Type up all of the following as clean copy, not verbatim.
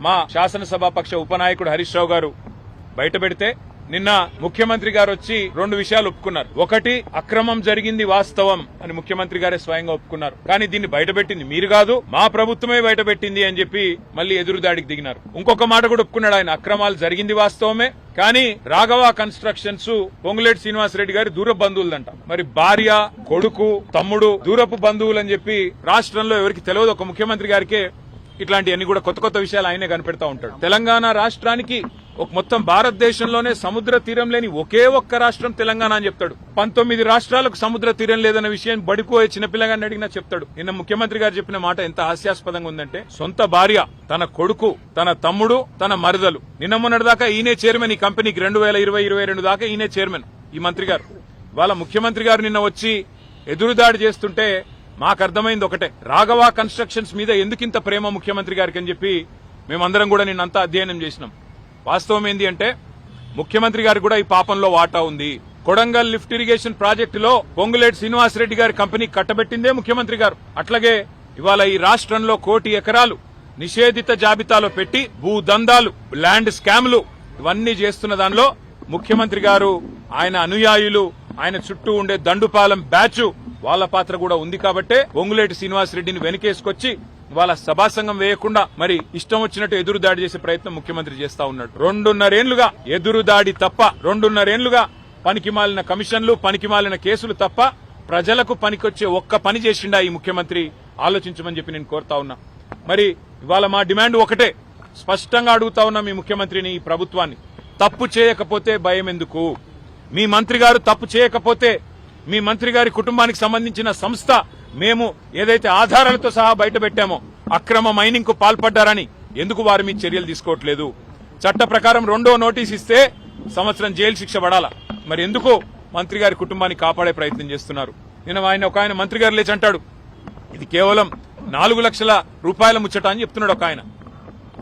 మా శాసనసభాపక్ష ఉపనాయకుడు హరీష్ రావు గారు బయట పెడితే నిన్న ముఖ్యమంత్రి గారు వచ్చి 2 విషయాలు ఒప్పుకున్నారు. ఒకటి, అక్రమం జరిగింది వాస్తవం అని ముఖ్యమంత్రి గారే స్వయంగా ఒప్పుకున్నారు. కానీ దీన్ని బయటపెట్టింది మీరు కాదు, మా ప్రభుత్వమే బయటపెట్టింది అని చెప్పి మళ్ళీ ఎదురుదాడికి దిగినారు. ఇంకొక మాట కూడా ఒప్పుకున్నాడు ఆయన, అక్రమాలు జరిగింది వాస్తవమే, కానీ రాఘవ కన్స్ట్రక్షన్స్ పొంగులేటి శ్రీనివాసరెడ్డి గారి దూరపు బంధువులంట. మరి భార్య, కొడుకు, తమ్ముడు దూరపు బంధువులు అని చెప్పి రాష్ట్రంలో ఎవరికి తెలియదు, ఒక ముఖ్యమంత్రి గారికే ఇట్లాంటివన్నీ కూడా కొత్త కొత్త విషయాలు ఆయనే కనిపెడతా ఉంటాడు. తెలంగాణ రాష్ట్రానికి మొత్తం భారతదేశంలోనే సముద్ర తీరం లేని ఒకే ఒక్క రాష్ట్రం తెలంగాణ అని చెప్తాడు. 19 రాష్ట్రాలకు సముద్ర తీరం లేదన్న విషయం బడిపోయే చిన్నపిల్లగాన్ని అడిగినా చెప్తాడు. నిన్న ముఖ్యమంత్రి గారు చెప్పిన మాట ఎంత హాస్యాస్పదంగా ఉందంటే, సొంత భార్య, తన కొడుకు, తన తమ్ముడు, తన మరదలు, నిన్న మొన్నటి దాకా ఈయనే చైర్మన్ ఈ కంపెనీకి, 2020-22 దాకా ఈయనే చైర్మన్ ఈ మంత్రి గారు. వాళ్ళ ముఖ్యమంత్రి గారు నిన్న వచ్చి ఎదురుదాడి చేస్తుంటే మాకు అర్థమైంది ఒకటే, రాఘవ కన్స్ట్రక్షన్స్ మీద ఎందుకింత ప్రేమ ముఖ్యమంత్రి గారికి అని చెప్పి మేమందరం కూడా నిన్నంతా అధ్యయనం చేసినాం. వాస్తవం ఏంది అంటే, ముఖ్యమంత్రి గారికి కూడా ఈ పాపంలో వాటా ఉంది. కొడంగల్ లిఫ్ట్ ఇరిగేషన్ ప్రాజెక్టులో పొంగులేటి శ్రీనివాసరెడ్డి గారి కంపెనీ కట్టబెట్టిందే ముఖ్యమంత్రి గారు. అట్లాగే ఇవాళ ఈ రాష్ట్రంలో 1 కోటి ఎకరాలు నిషేధిత జాబితాలో పెట్టి భూదందాలు, ల్యాండ్ స్కామ్లు ఇవన్నీ చేస్తున్న దానిలో ముఖ్యమంత్రి గారు, ఆయన అనుయాయులు, ఆయన చుట్టూ ఉండే దండుపాలెం బ్యాచ్ వాళ్ళ పాత్ర కూడా ఉంది. కాబట్టే పొంగులేటి శ్రీనివాసరెడ్డిని వెనకేసుకొచ్చి వాళ్ళ సభాసంగం వేయకుండా మరి ఇష్టం వచ్చినట్టు ఎదురుదాడి చేసే ప్రయత్నం ముఖ్యమంత్రి చేస్తా ఉన్నాడు. 2.5 ఏళ్లుగా ఎదురుదాడి తప్ప, 2.5 ఏళ్లుగా పనికిమాలిన కమిషన్లు, పనికిమాలిన కేసులు తప్ప ప్రజలకు పనికొచ్చే ఒక్క పని చేసిండా ఈ ముఖ్యమంత్రి? ఆలోచించమని చెప్పి నేను కోరుతా ఉన్నా. మరి ఇవాళ మా డిమాండ్ ఒకటే, స్పష్టంగా అడుగుతా ఉన్నా మీ ముఖ్యమంత్రిని, ఈ ప్రభుత్వాన్ని, తప్పు చేయకపోతే భయం ఎందుకు? మీ మంత్రి గారు తప్పు చేయకపోతే, మీ మంత్రి గారి కుటుంబానికి సంబంధించిన సంస్థ మేము ఏదైతే ఆధారాలతో సహా బయట పెట్టామో అక్రమ మైనింగ్ కు పాల్పడ్డారని ఎందుకు వారి మీద చర్యలు తీసుకోవట్లేదు? చట్ట ప్రకారం 2వ నోటీస్ ఇస్తే సంవత్సరం జైలు శిక్ష పడాలా, మరి ఎందుకు మంత్రి గారి కుటుంబాన్ని కాపాడే ప్రయత్నం చేస్తున్నారు? నిన్న ఒక ఆయన మంత్రి గారు లేచి అంటాడు, ఇది కేవలం 4 లక్షల రూపాయల ముచ్చట అని చెప్తున్నాడు ఒక ఆయన,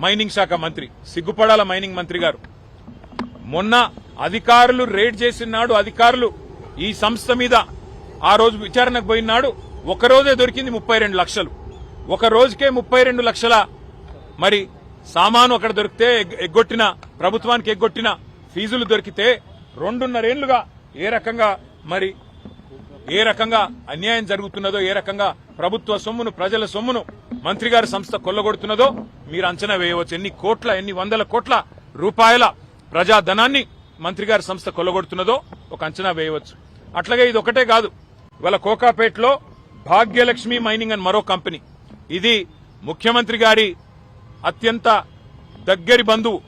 మైనింగ్ శాఖ మంత్రి. సిగ్గుపడాల మైనింగ్ మంత్రి గారు. మొన్న అధికారులు రేడ్ చేసినాడు, అధికారులు ఈ సంస్థ మీద ఆ రోజు విచారణకు పోయినాడు, ఒకరోజే దొరికింది 32 లక్షలు. ఒక రోజుకే 32 లక్షల మరి సామాను అక్కడ దొరికితే, ఎగ్గొట్టిన ప్రభుత్వానికి ఎగ్గొట్టిన ఫీజులు దొరికితే 2.5 ఏళ్లుగా ఏ రకంగా అన్యాయం జరుగుతున్నదో, ఏ రకంగా ప్రభుత్వ సొమ్మును, ప్రజల సొమ్మును మంత్రి గారి సంస్థ కొల్లగొడుతున్నదో మీరు అంచనా వేయవచ్చు. ఎన్ని వందల కోట్ల రూపాయల ప్రజాధనాన్ని మంత్రి గారి సంస్థ కొల్లగొడుతున్నదో ఒక అంచనా వేయవచ్చు. అట్లాగే ఇది ఒకటే కాదు, ఇవాళ కోకాపేటలో భాగ్యలక్ష్మి మైనింగ్ అని మరో కంపెనీ, ఇది ముఖ్యమంత్రి గారి అత్యంత దగ్గరి బంధువు,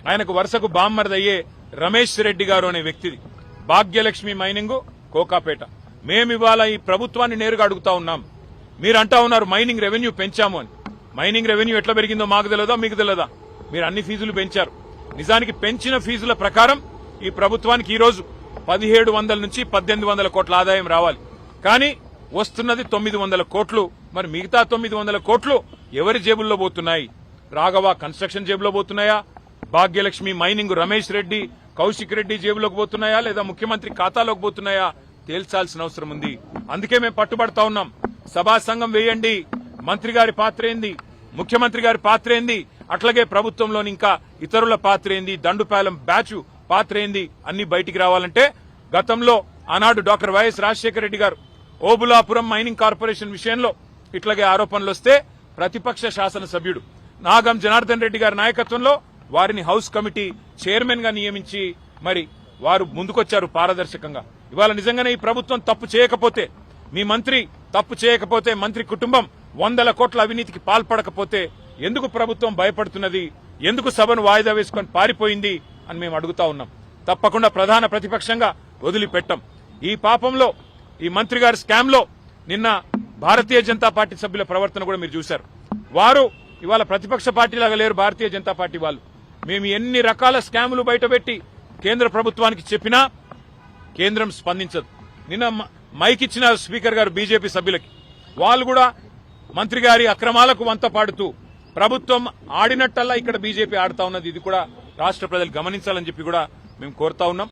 ఆయనకు వరుసకు బామ్మర్దయ్యే రమేష్ రెడ్డి గారు అనే వ్యక్తిది భాగ్యలక్ష్మి మైనింగ్ కోకాపేట. మేమివాళ ఈ ప్రభుత్వాన్ని నేరుగా అడుగుతా ఉన్నాం. మీరు అంటా ఉన్నారు మైనింగ్ రెవెన్యూ పెంచాము అని. మైనింగ్ రెవెన్యూ ఎట్లా పెరిగిందో మాకు తెలియదా, మీకు తెలియదా? మీరు అన్ని ఫీజులు పెంచారు. నిజానికి పెంచిన ఫీజుల ప్రకారం ఈ ప్రభుత్వానికి ఈ రోజు 1700 నుంచి 1800 కోట్ల ఆదాయం రావాలి, కానీ వస్తున్నది 900 కోట్లు. మరి మిగతా 900 కోట్లు ఎవరి జేబుల్లో పోతున్నాయి? రాఘవ కన్స్ట్రక్షన్ జేబులో పోతున్నాయా? భాగ్యలక్ష్మి మైనింగ్ రమేష్ రెడ్డి, కౌశిక్ రెడ్డి జేబులోకి పోతున్నాయా, లేదా ముఖ్యమంత్రి ఖాతాలోకి పోతున్నాయా? తేల్చాల్సిన అవసరం ఉంది. అందుకే మేము పట్టుబడతా ఉన్నాం. సభా సంఘం వేయండి, మంత్రి గారి పాత్ర ఏంది, ముఖ్యమంత్రి గారి పాత్ర ఏంది, అట్లాగే ప్రభుత్వంలోని ఇంకా ఇతరుల పాత్ర ఏంది, దండుపాలెం బ్యాచ్ పాత్ర ఏంది, అన్ని బయటికి రావాలంటే గతంలో ఆనాడు డాక్టర్ వైఎస్ రాజశేఖర రెడ్డి గారు ఓబులాపురం మైనింగ్ కార్పొరేషన్ విషయంలో ఇట్లాగే ఆరోపణలు వస్తే ప్రతిపక్ష శాసనసభ్యుడు నాగం జనార్దన్ రెడ్డి గారి నాయకత్వంలో వారిని హౌస్ కమిటీ చైర్మన్ గా నియమించి మరి వారు ముందుకొచ్చారు పారదర్శకంగా. ఇవాళ నిజంగానే ఈ ప్రభుత్వం తప్పు చేయకపోతే, మీ మంత్రి తప్పు చేయకపోతే, మంత్రి కుటుంబం 100 కోట్ల అవినీతికి పాల్పడకపోతే ఎందుకు ప్రభుత్వం భయపడుతున్నది? ఎందుకు సభను వాయిదా వేసుకొని పారిపోయింది అని మేము అడుగుతా ఉన్నాం. తప్పకుండా ప్రధాన ప్రతిపక్షంగా వదిలిపెట్టం. ఈ పాపంలో, ఈ మంత్రి గారి స్కామ్ లో నిన్న భారతీయ జనతా పార్టీ సభ్యుల ప్రవర్తన కూడా మీరు చూశారు. వారు ఇవాళ ప్రతిపక్ష పార్టీలాగా లేరు. భారతీయ జనతా పార్టీ వాళ్ళు మేము ఎన్ని రకాల స్కాములు బయటపెట్టి కేంద్ర ప్రభుత్వానికి చెప్పినా కేంద్రం స్పందించదు. నిన్న మైక్ ఇచ్చిన స్పీకర్ గారు బీజేపీ సభ్యులకి, వాళ్ళు కూడా మంత్రి గారి అక్రమాలకు వంత పాడుతూ ప్రభుత్వం ఆడినట్టల్లా ఇక్కడ బీజేపీ ఆడుతా ఉన్నది. ఇది కూడా రాష్ట్ర ప్రజలు గమనించాలని చెప్పి కూడా మేము కోరుతా ఉన్నాం.